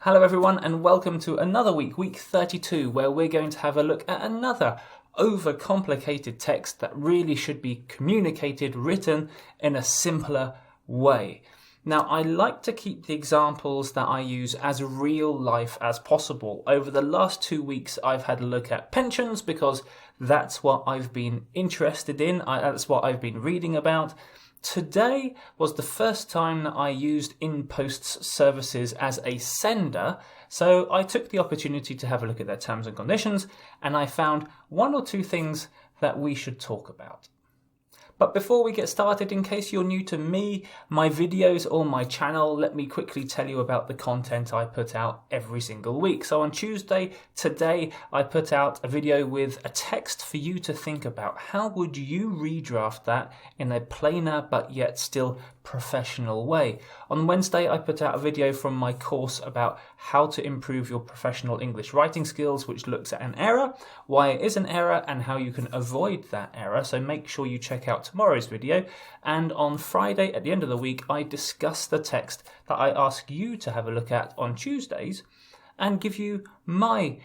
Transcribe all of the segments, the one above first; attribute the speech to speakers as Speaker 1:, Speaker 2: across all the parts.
Speaker 1: Hello everyone and welcome to another week 32, where we're going to have a look at another overcomplicated text that really should be communicated, written in a simpler way. Now, I like to keep the examples that I use as real life as possible. Over the last 2 weeks, I've had a look at pensions because that's what I've been interested in, that's what I've been reading about. Today was the first time that I used InPost's services as a sender, so I took the opportunity to have a look at their terms and conditions, and I found one or two things that we should talk about. But before we get started, in case you're new to me, my videos or my channel, let me quickly tell you about the content I put out every single week. So on Tuesday, today, I put out a video with a text for you to think about. How would you redraft that in a plainer but yet still professional way? On Wednesday, I put out a video from my course about how to improve your professional English writing skills, which looks at an error, why it is an error, and how you can avoid that error. So make sure you check out tomorrow's video. And on Friday, at the end of the week, I discuss the text that I ask you to have a look at on Tuesdays and give you my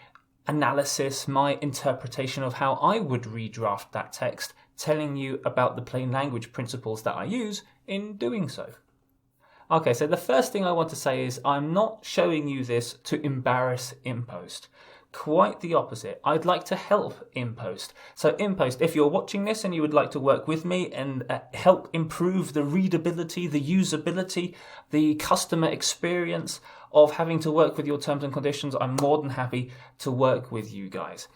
Speaker 1: analysis, my interpretation of how I would redraft that text, telling you about the plain language principles that I use in doing so. Okay, so the first thing I want to say is I'm not showing you this to embarrass InPost. Quite the opposite. I'd like to help InPost. So InPost, if you're watching this and you would like to work with me and help improve the readability, the usability, the customer experience of having to work with your terms and conditions, I'm more than happy to work with you guys.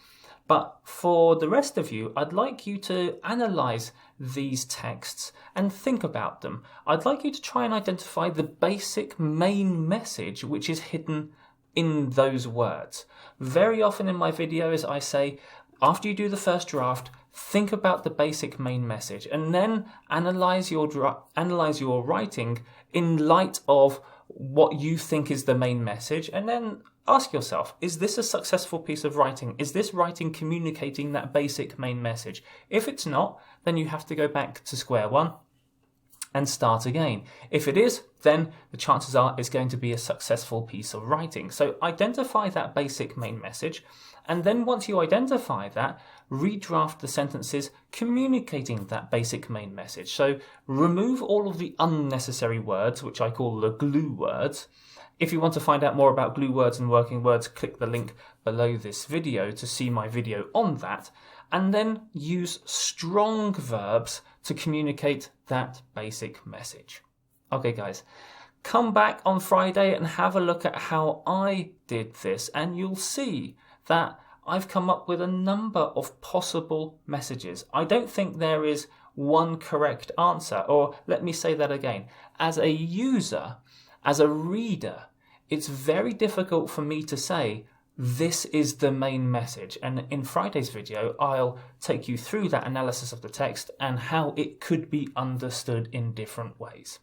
Speaker 1: But for the rest of you, I'd like you to analyze these texts and think about them. I'd like you to try and identify the basic main message which is hidden in those words. Very often in my videos, I say, after you do the first draft, think about the basic main message and then analyze your writing in light of what you think is the main message, and then ask yourself, is this a successful piece of writing? Is this writing communicating that basic main message? If it's not, then you have to go back to square one and start again. If it is, then the chances are it's going to be a successful piece of writing. So identify that basic main message, and then once you identify that, redraft the sentences communicating that basic main message. So remove all of the unnecessary words, which I call the glue words. If you want to find out more about glue words and working words, click the link below this video to see my video on that, and then use strong verbs to communicate that basic message. Okay guys, come back on Friday and have a look at how I did this, and you'll see that I've come up with a number of possible messages. I don't think there is one correct answer, or let me say that again. As a user, as a reader, it's very difficult for me to say this is the main message. And in Friday's video, I'll take you through that analysis of the text and how it could be understood in different ways.